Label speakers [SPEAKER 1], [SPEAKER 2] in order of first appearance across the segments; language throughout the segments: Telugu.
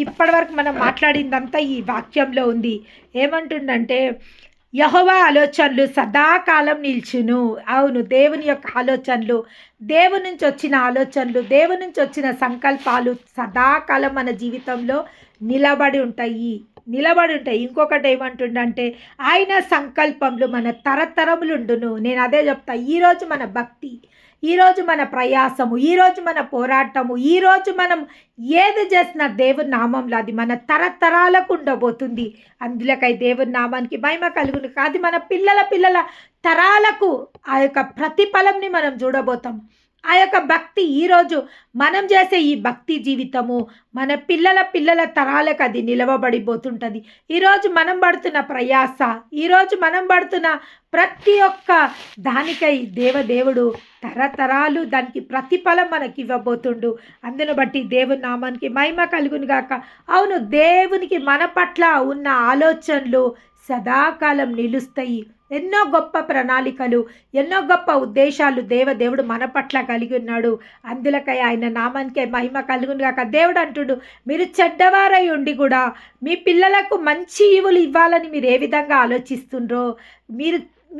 [SPEAKER 1] ఇప్పటి వరకు మనం మాట్లాడిందంతా ఈ వాక్యంలో ఉంది. ఏమంటుండంటే యెహోవా ఆలోచనలు సదాకాలం నిల్చును. అవును, దేవుని యొక్క ఆలోచనలు, దేవుని నుంచి వచ్చిన ఆలోచనలు, దేవుని నుంచి వచ్చిన సంకల్పాలు సదాకాలం మన జీవితంలో నిలబడి ఉంటాయి. ఇంకొకటి ఏమంటుండంటే ఆయన సంకల్పములు మన తరతరములుండును. నేను అదే చెప్తా. ఈరోజు మన భక్తి, ఈరోజు మన ప్రయాసము, ఈరోజు మన పోరాటము, ఈరోజు మనం ఏది చేసిన దేవుని నామంలో అది మన తరతరాలకు ఉండబోతుంది. అందులోకై దేవుని నామానికి మహిమ కలుగును. అది మన పిల్లల తరాలకు ఆ యొక్క ప్రతిఫలంని మనం చూడబోతాం. ఆ యొక్క భక్తి ఈరోజు మనం చేసే ఈ భక్తి జీవితము మన పిల్లల తరాలకు అది నిలవబడిపోతుంటుంది. ఈరోజు మనం పడుతున్న ప్రయాస, ఈరోజు మనం పడుతున్న ప్రతి ఒక్క దానికై దేవుడు తరతరాలు దానికి ప్రతిఫలం మనకి ఇవ్వబోతుండు. అందును బట్టి దేవుని నామానికి మహిమ కలుగును గాక. అవును, దేవునికి మన పట్ల ఉన్న ఆలోచనలు సదాకాలం నిలుస్తాయి. ఎన్నో గొప్ప ప్రణాళికలు, ఎన్నో గొప్ప ఉద్దేశాలు దేవుడు మన పట్ల కలిగి ఉన్నాడు. అందులకై ఆయన నామానికే మహిమ కలుగును గాక. దేవుడు అంటుడు, మీరు చెడ్డవారై ఉండి కూడా మీ పిల్లలకు మంచి ఈవులు ఇవ్వాలని మీరు ఏ విధంగా ఆలోచిస్తుండ్రో,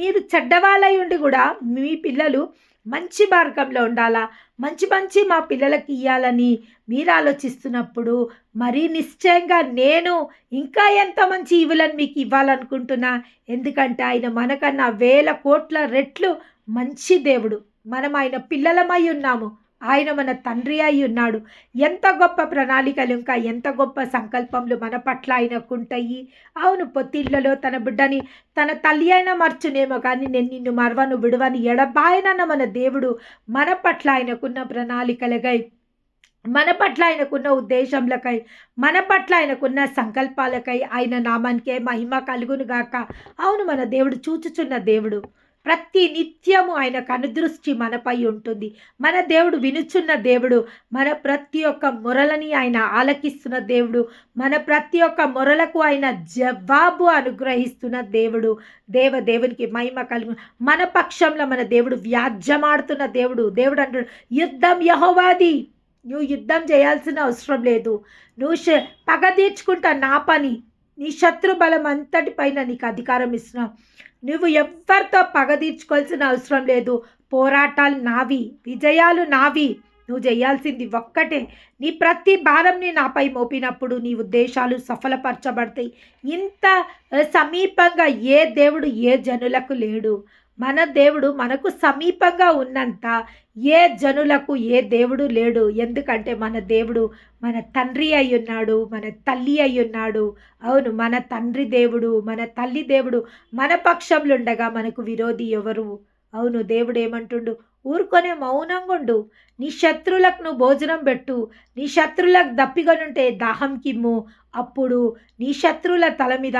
[SPEAKER 1] మీరు చెడ్డవాళ్ళై ఉండి కూడా మీ పిల్లలు మంచి మార్గంలో ఉండాలా, మంచి మా పిల్లలకి ఇవ్వాలని మీరు ఆలోచిస్తున్నప్పుడు మరీ నిశ్చయంగా నేను ఇంకా ఎంత మంచి ఈవులను మీకు ఇవ్వాలనుకుంటున్నా. ఎందుకంటే ఆయన మనకన్నా 1000 కోట్ల రెట్లు మంచి దేవుడు. మనం ఆయన పిల్లలమై ఉన్నాము. ఆయన మన తండ్రి అయి ఉన్నాడు. ఎంత గొప్ప ప్రణాళికలు, ఇంకా ఎంత గొప్ప సంకల్పములు మన పట్ల ఆయనకుంటాయి. అవును, పొత్తిళ్లలో తన బిడ్డని తన తల్లి అయినా మర్చునేమో కానీ నేను నిన్ను మరవను విడువని ఎడబాయనన్న మన దేవుడు మన పట్ల ఆయనకున్న ప్రణాళికలకై, మన పట్ల ఆయనకున్న ఉద్దేశంలకై, మన పట్ల ఆయనకున్న సంకల్పాలకై ఆయన నామానికే మహిమ కలుగును గాక. అవును, మన దేవుడు చూచుచున్న దేవుడు. ప్రతి నిత్యము ఆయన కనుదృష్టి మనపై ఉంటుంది. మన దేవుడు వినుచున్న దేవుడు. మన ప్రతి ఒక్క మొరలని ఆయన ఆలకిస్తున్న దేవుడు. మన ప్రతి ఒక్క మొరలకు ఆయన జవాబు అనుగ్రహిస్తున్న దేవుడు. దేవునికి మహిమ కలుగు. మన పక్షంలో మన దేవుడు వ్యాజ్యమాడుతున్న దేవుడు. దేవుడు అంటాడు, యుద్ధం యెహోవాది, నువ్వు యుద్ధం చేయాల్సిన అవసరం లేదు, నువ్వు పగ తీర్చుకుంటా నా పని, నీ శత్రు బలం అంతటిపైన నీకు అధికారం ఇస్తున్నా, నువ్వు ఎవ్వరితో పగ తీర్చుకోవాల్సిన అవసరం లేదు, పోరాటాలు నావి, విజయాలు నావి, నువ్వు చేయాల్సింది ఒక్కటే, నీ ప్రతి భారంని నాపై మోపినప్పుడు నీ ఉద్దేశాలు సఫలపరచబడతాయి. ఇంత సమీపంగా ఏ దేవుడు ఏ జనులకు లేడు. మన దేవుడు మనకు సమీపంగా ఉన్నంత ఏ జనులకు ఏ దేవుడు లేడు. ఎందుకంటే మన దేవుడు మన తండ్రి అయి ఉన్నాడు, మన తల్లి అయి ఉన్నాడు. అవును, మన తండ్రి దేవుడు, మన తల్లి దేవుడు మన పక్షంలో ఉండగా మనకు విరోధి ఎవరు? అవును, దేవుడు ఏమంటుండు, ఊరుకొనే మౌనంగా ఉండు, నీ శత్రువులకు నువ్వు భోజనం పెట్టు, నీ శత్రువులకు దప్పిగనుంటే దాహం కిమ్ము, అప్పుడు నీ శత్రువుల తల మీద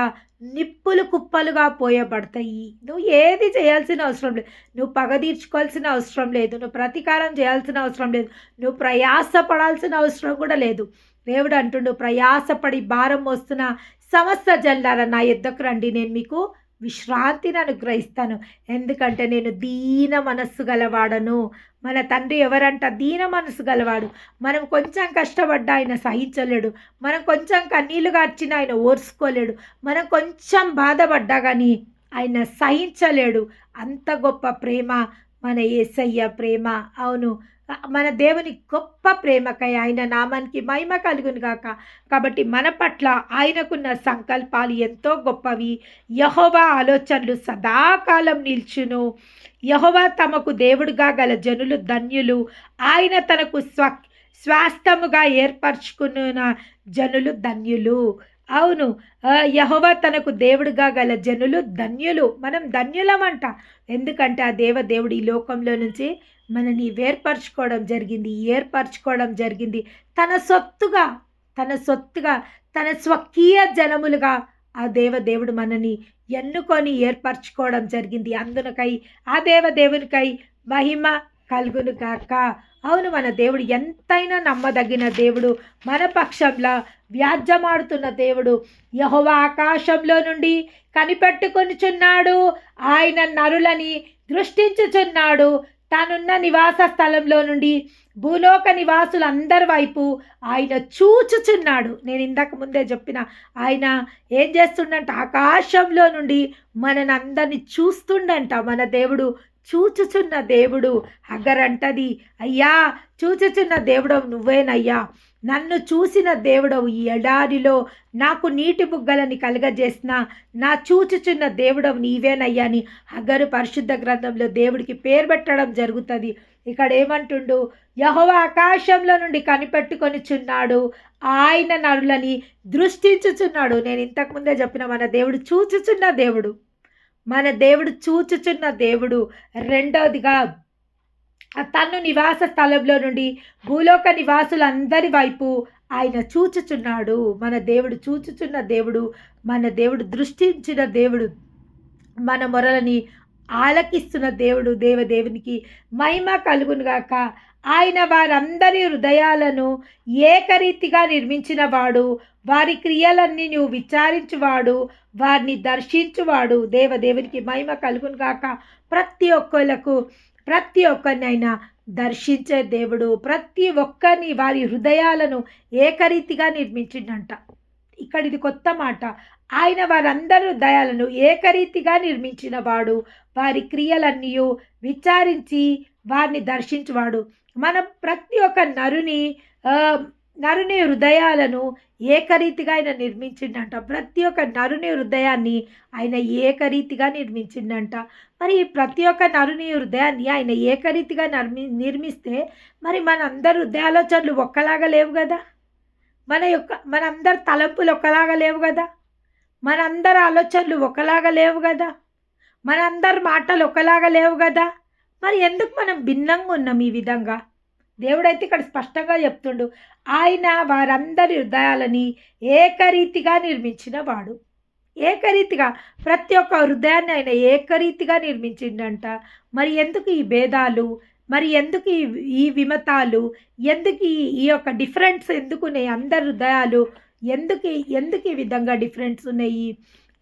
[SPEAKER 1] నిప్పులు కుప్పలుగా పోయబడతాయి. నువ్వు ఏది చేయాల్సిన అవసరం లేదు, నువ్వు పగ తీర్చుకోవాల్సిన అవసరం లేదు, నువ్వు ప్రతీకారం చేయాల్సిన అవసరం లేదు, నువ్వు ప్రయాసపడాల్సిన అవసరం కూడా లేదు. దేవుడు అంటుండు, ప్రయాసపడి భారం మోస్తున్న సమస్త జనులారా నా యుద్ధకు రండి, నేను మీకు విశ్రాంతిని అనుగ్రహిస్తాను. ఎందుకంటే నేను దీన మనస్సు గలవాడను. మన తండ్రి ఎవరంట? దీన మనసు గలవాడు. మనం కొంచెం కష్టపడ్డా ఆయన సహించలేడు, మనం కొంచెం కన్నీళ్లు గార్చినా ఆయన ఓర్చుకోలేడు, మనం కొంచెం బాధపడ్డా కానీ ఆయన సహించలేడు. అంత గొప్ప ప్రేమ మన యేసయ్య ప్రేమ. అవును, మన దేవుని గొప్ప ప్రేమకై ఆయన నామానికి మహిమ కలుగును గాక. కాబట్టి మన పట్ల ఆయనకున్న సంకల్పాలు ఎంతో గొప్పవి. యెహోవా ఆలోచనలు సదాకాలం నిల్చును. యెహోవా తమకు దేవుడుగా గల జనులు ధన్యులు. ఆయన తనకు స్వాస్థ్యముగా ఏర్పరచుకున్న జనులు ధన్యులు. అవును, యెహోవా తనకు దేవుడుగా గల జనులు ధన్యులు. మనం ధన్యులమంట. ఎందుకంటే ఆ దేవుడు ఈ లోకంలో నుంచి మనని ఏర్పరచుకోవడం జరిగింది తన సొత్తుగా, తన స్వకీయ జనములుగా ఆ దేవుడు మనని ఎన్నుకొని ఏర్పరచుకోవడం జరిగింది. అందునకై ఆ దేవునికై మహిమ కలుగును గాక. అవును, మన దేవుడు ఎంతైనా నమ్మదగిన దేవుడు, మన పక్షంలో వ్యాజ్యమాడుతున్న దేవుడు. యెహోవా ఆకాశంలో నుండి కనిపెట్టుకొనిచున్నాడు, ఆయన నరులని దృష్టించుచున్నాడు, తానున్న నివాస స్థలంలో నుండి భూలోక నివాసులందరి వైపు ఆయన చూచుచున్నాడు. నేను ఇందాక ముందే చెప్పిన ఆయన ఏం చేస్తుండంట, ఆకాశంలో నుండి మననందరినీ చూస్తుండంట. మన దేవుడు చూచుచున్న దేవుడు. హగరంటది, అయ్యా చూచుచున్న దేవుడవు నువ్వేనయ్యా, నన్ను చూసిన దేవుడవు, ఈ ఎడారిలో నాకు నీటి బుగ్గలని కలగజేసిన నా చూచుచున్న దేవుడవు నీవేనయ్యా అని హగరు పరిశుద్ధ గ్రంథంలో దేవుడికి పేరు పెట్టడం జరుగుతుంది. ఇక్కడ ఏమంటుండు, యెహోవా ఆకాశంలో నుండి కనిపెట్టుకొనిచున్నాడు, ఆయన నరులని దృష్టించుచున్నాడు. నేను ఇంతకుముందే చెప్పిన మన దేవుడు చూచుచున్న దేవుడు, మన దేవుడు చూచుచున్న దేవుడు. రెండవదిగా తను నివాస స్థలంలో నుండి భూలోక నివాసులందరి వైపు ఆయన చూచుచున్నాడు. మన దేవుడు చూచుచున్న దేవుడు, మన దేవుడు దృష్టించిన దేవుడు, మన మొరలని ఆలకిస్తున్న దేవుడు. దేవదేవునికి మహిమ కలుగునుగాక. ఆయన వారందరి హృదయాలను ఏకరీతిగా నిర్మించిన వాడు, వారి క్రియలన్నీ నువ్వు విచారించువాడు, వారిని దర్శించువాడు. దేవదేవునికి మహిమ కలుగునుగాక. ప్రతి ఒక్కరిని ఆయన దర్శించే దేవుడు. ప్రతి ఒక్కరిని వారి హృదయాలను ఏకరీతిగా నిర్మించిండంట. ఇక్కడ ఇది కొత్త మాట. ఆయన వారందరి హృదయాలను ఏకరీతిగా నిర్మించిన వాడు, వారి క్రియలన్నీ విచారించి వారిని దర్శించువాడు. మనం ప్రతి ఒక్క నరుని హృదయాలను ఏకరీతిగా ఆయన నిర్మించిండంట. ప్రతి ఒక్క నరుని హృదయాన్ని ఆయన ఏకరీతిగా నిర్మించిండంట. మరి ప్రతి ఒక్క నరుని హృదయాన్ని ఆయన ఏకరీతిగా నిర్మిస్తే మరి మనందరి హృదయాలోచనలు ఒక్కలాగా లేవు కదా, మనందరి తలంపులు ఒకలాగా లేవు కదా, మనందరి ఆలోచనలు ఒకలాగా లేవు కదా, మనందరి మాటలు ఒకలాగా లేవు కదా. మరి ఎందుకు మనం భిన్నంగా ఉన్నాం ఈ విధంగా? దేవుడైతే ఇక్కడ స్పష్టంగా చెప్తుండు, ఆయన వారందరి హృదయాలని ఏకరీతిగా నిర్మించిన వాడు. ఏకరీతిగా ప్రతి ఒక్క హృదయాన్ని ఆయన ఏకరీతిగా నిర్మించిండంట. మరి ఎందుకు ఈ భేదాలు, మరి ఎందుకు ఈ విమతాలు, ఎందుకు ఈ యొక్క డిఫరెన్స్ ఎందుకున్నాయి? అందరి హృదయాలు ఎందుకు ఈ విధంగా డిఫరెన్స్ ఉన్నాయి?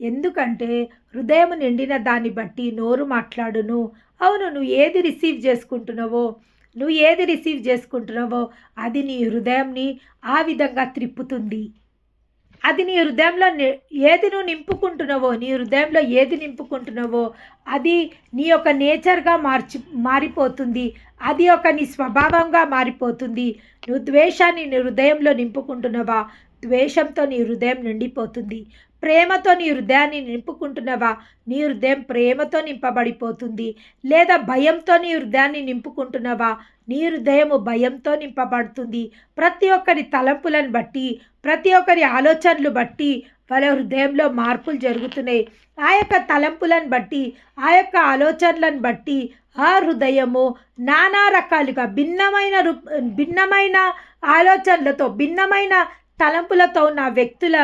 [SPEAKER 1] ఎందుకంటే హృదయం నిండిన దాన్ని బట్టి నోరు మాట్లాడును. అవును, నువ్వు ఏది రిసీవ్ చేసుకుంటున్నావో అది నీ హృదయంని ఆ విధంగా త్రిప్పుతుంది. అది నీ హృదయంలో ఏది నువ్వు నీ హృదయంలో ఏది నింపుకుంటున్నావో అది నీ యొక్క నేచర్గా మారిపోతుంది. అది ఒక నీ స్వభావంగా మారిపోతుంది. నువ్వు ద్వేషాన్ని నీ హృదయంలో నింపుకుంటున్నావా, ద్వేషంతో నీ హృదయం నిండిపోతుంది. ప్రేమతో నీ హృదయాన్ని నింపుకుంటున్నావా, నీ హృదయం ప్రేమతో నింపబడిపోతుంది. లేదా భయంతో నీ హృదయాన్ని నింపుకుంటున్నావా, నీ హృదయము భయంతో నింపబడుతుంది. ప్రతి ఒక్కరి తలంపులను బట్టి, ప్రతి ఒక్కరి ఆలోచనలు బట్టి వాళ్ళ హృదయంలో మార్పులు జరుగుతున్నాయి. ఆ యొక్క తలంపులను బట్టి, ఆ యొక్క ఆలోచనలను బట్టి ఆ హృదయము నానా రకాలుగా భిన్నమైన ఆలోచనలతో, భిన్నమైన తలంపులతో ఉన్న వ్యక్తుల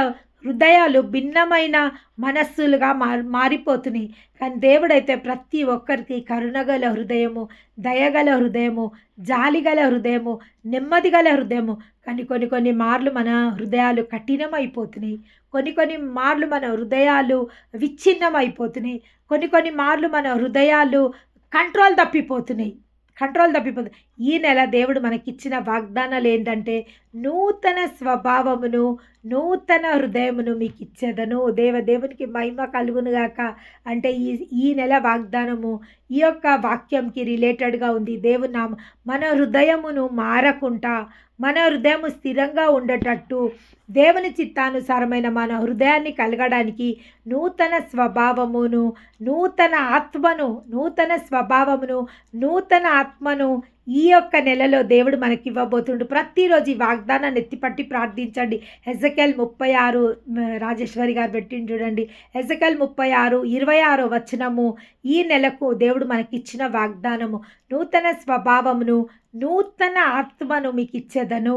[SPEAKER 1] హృదయాలు భిన్నమైన మనస్సులుగా మారిపోతున్నాయి. కానీ దేవుడైతే ప్రతి ఒక్కరికి కరుణగల హృదయము, దయగల హృదయము, జాలిగల హృదయము, నెమ్మదిగల హృదయము. కానీ కొన్ని మార్లు మన హృదయాలు కఠినమైపోతున్నాయి. కొన్ని మార్లు మన హృదయాలు విచ్ఛిన్నమైపోతున్నాయి. కొన్ని మార్లు మన హృదయాలు కంట్రోల్ తప్పిపోతున్నాయి. ఈ నెల దేవుడు మనకిచ్చిన వాగ్దానాలు ఏంటంటే, నూతన స్వభావమును, నూతన హృదయమును మీకు ఇచ్చేదను. దేవునికి మహిమ కలుగునుగాక. అంటే ఈ నెల వాగ్దానము ఈ యొక్క వాక్యంకి రిలేటెడ్గా ఉంది. మన హృదయమును మారకుండా, మన హృదయము స్థిరంగా ఉండేటట్టు దేవుని చిత్తానుసారమైన మన హృదయాన్ని కలగడానికి నూతన స్వభావమును, నూతన ఆత్మను ఈ యొక్క నెలలో దేవుడు మనకి ఇవ్వబోతుండు. ప్రతిరోజు ఈ వాగ్దానాన్ని ఎత్తిపట్టి ప్రార్థించండి. ఎజెకెల్ 36 రాజేశ్వరి గారు పెట్టింది చూడండి. ఎజెకెల్ 36:26 వచనము ఈ నెలకు దేవుడు మనకిచ్చిన వాగ్దానము. నూతన స్వభావమును, నూతన ఆత్మను మీకు ఇచ్చేదను.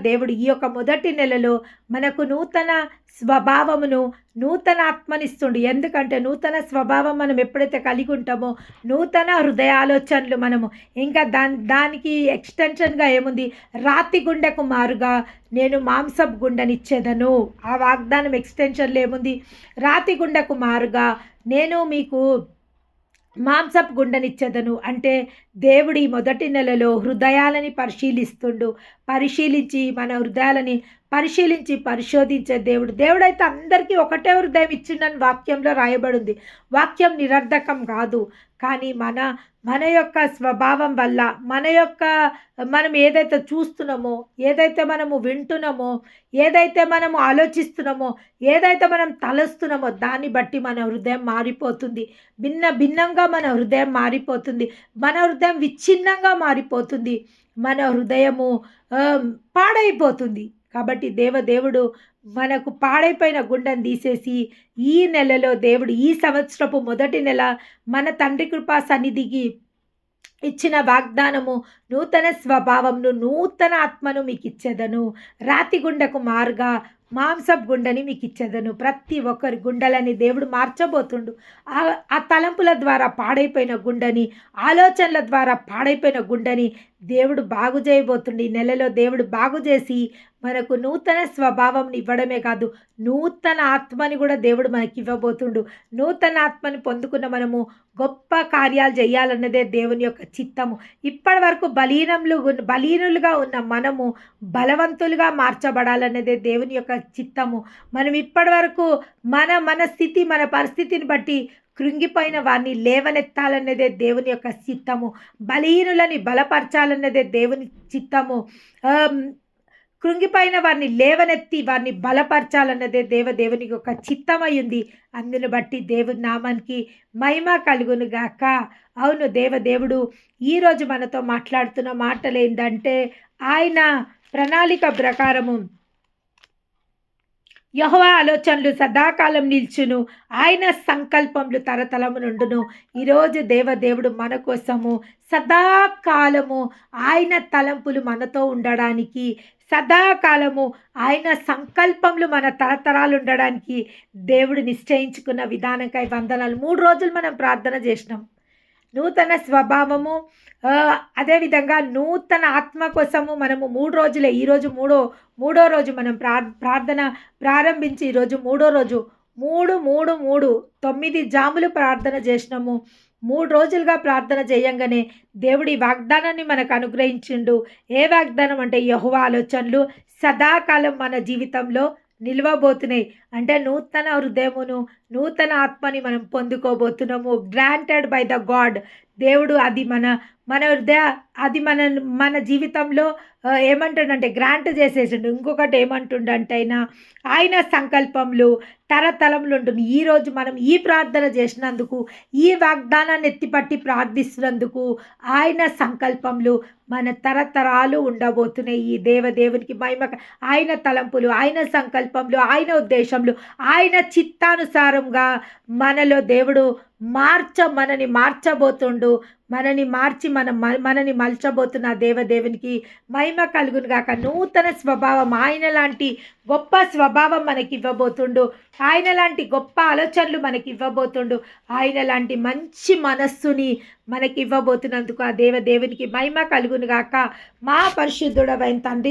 [SPEAKER 1] దేవుడు ఈ యొక్క మొదటి నెలలో మనకు నూతన స్వభావమును, నూతన ఆత్మనిస్తుండు. ఎందుకంటే నూతన స్వభావం మనం ఎప్పుడైతే కలిగి ఉంటామో, నూతన హృదయాలోచనలు మనము ఇంకా దానికి ఎక్స్టెన్షన్గా ఏముంది, రాతి గుండెకు మారుగా నేను మాంసపు గుండెనిచ్చేదను. ఆ వాగ్దానం ఎక్స్టెన్షన్లో ఏముంది, రాతి గుండెకు మారుగా నేను మీకు మాంసపు గుండెనిచ్చెదను. అంటే దేవుడు ఈ మొదటి నెలలో హృదయాలని పరిశీలించి మన హృదయాలని పరిశోధించే దేవుడు. దేవుడైతే అందరికీ ఒకటే హృదయం ఇచ్చిండని వాక్యంలో రాయబడింది. వాక్యం నిరర్ధకం కాదు. కానీ మన యొక్క స్వభావం వల్ల మనం ఏదైతే చూస్తున్నామో, ఏదైతే మనము వింటున్నామో, ఏదైతే మనము ఆలోచిస్తున్నామో, ఏదైతే మనం తలస్తున్నామో దాన్ని బట్టి మన హృదయం మారిపోతుంది. భిన్నంగా మన హృదయం మారిపోతుంది. మన హృదయం విచ్ఛిన్నంగా మారిపోతుంది. మన హృదయము పాడైపోతుంది. కాబట్టి దేవుడు మనకు పాడైపోయిన గుండెను తీసేసి ఈ నెలలో దేవుడు ఈ సంవత్సరపు మొదటి నెల మన తండ్రి కృపా సన్నిధికి ఇచ్చిన వాగ్దానము నూతన స్వభావంను, నూతన ఆత్మను మీకు ఇచ్చేదను. రాతి గుండెకు మారుగా మాంసపు గుండెని మీకు ఇచ్చేదను. ప్రతి ఒక్కరి గుండెలని దేవుడు మార్చబోతుండు. ఆ తలంపుల ద్వారా పాడైపోయిన గుండెని, ఆలోచనల ద్వారా పాడైపోయిన గుండెని దేవుడు బాగు చేయబోతుండు. ఈ నెలలో దేవుడు బాగు చేసి మనకు నూతన స్వభావం ఇవ్వడమే కాదు, నూతన ఆత్మని కూడా దేవుడు మనకి ఇవ్వబోతుండు. నూతన ఆత్మని పొందుకున్న మనము గొప్ప కార్యాలు చేయాలన్నదే దేవుని యొక్క చిత్తము. ఇప్పటి వరకు బలీనులుగా ఉన్న మనము బలవంతులుగా మార్చబడాలన్నదే దేవుని యొక్క చిత్తము. మనం ఇప్పటి వరకు మన స్థితి, మన పరిస్థితిని బట్టి కృంగిపోయిన వారిని లేవనెత్తాలన్నదే దేవుని యొక్క చిత్తము. బలహీనులని బలపరచాలన్నదే దేవుని చిత్తము. కృంగిపోయిన వారిని లేవనెత్తి వారిని బలపరచాలన్నదే దేవుని యొక్క చిత్తమై ఉంది. అందును బట్టి దేవుని నామానికి మహిమ కలుగును గాక. అవును, దేవుడు ఈరోజు మనతో మాట్లాడుతున్న మాటలు ఏంటంటే, ఆయన ప్రణాళిక ప్రకారము యెహోవా ఆలోచనలు సదాకాలం నిల్చును, ఆయన సంకల్పములు తరతరము నుండును. ఈరోజు దేవుడు మన కోసము సదాకాలము ఆయన తలంపులు మనతో ఉండడానికి, సదాకాలము ఆయన సంకల్పములు మన తరతరాలు ఉండడానికి దేవుడు నిశ్చయించుకున్న విధానంకై వందనాలు. 3 రోజులు మనం ప్రార్థన చేసినాం. నూతన స్వభావము, అదేవిధంగా నూతన ఆత్మ కోసము మనము 3 రోజులే. ఈరోజు మూడో రోజు మనం ప్రార్థన ప్రారంభించి ఈరోజు 3వ రోజు. 9 జాములు ప్రార్థన చేసినాము. 3 రోజులుగా ప్రార్థన చేయంగానే దేవుడి వాగ్దానాన్ని మనకు అనుగ్రహించిండు. ఏ వాగ్దానం అంటే, యెహోవా ఆలోచనలు సదాకాలం మన జీవితంలో నిలవబోతున్నాయి. అంటే నూతన హృదయమును, నూతన ఆత్మని మనం పొందుకోబోతున్నాము. Granted by the God. దేవుడు అది మన జీవితంలో ఏమంటుండంటే గ్రాంట్ చేసేసిండు. ఇంకొకటి ఏమంటుండంటే, ఆయన సంకల్పములు తరతరములు ఉంటుంది. ఈరోజు మనం ఈ ప్రార్థన చేసినందుకు, ఈ వాగ్దానాన్ని ఎత్తిపట్టి ప్రార్థిస్తున్నందుకు ఆయన సంకల్పములు మన తరతరాలు ఉండబోతున్నాయి. ఈ దేవునికి మహిమ. ఆయన తలంపులు, ఆయన సంకల్పములు, ఆయన ఉద్దేశములు, ఆయన చిత్తానుసారంగా మనలో దేవుడు మనని మార్చబోతుండు. మనని మలచబోతున్న దేవునికి మహిమ కలుగును గాక. నూతన స్వభావం, ఆయన లాంటి గొప్ప స్వభావం మనకి ఇవ్వబోతుండు. ఆయన లాంటి గొప్ప ఆలోచనలు మనకి ఇవ్వబోతుండు. ఆయన లాంటి మంచి మనస్సుని మనకి ఇవ్వబోతున్నందుకు ఆ దేవునికి మహిమ కలుగును గాక. మా పరిశుద్ధుడవైన తండ్రి,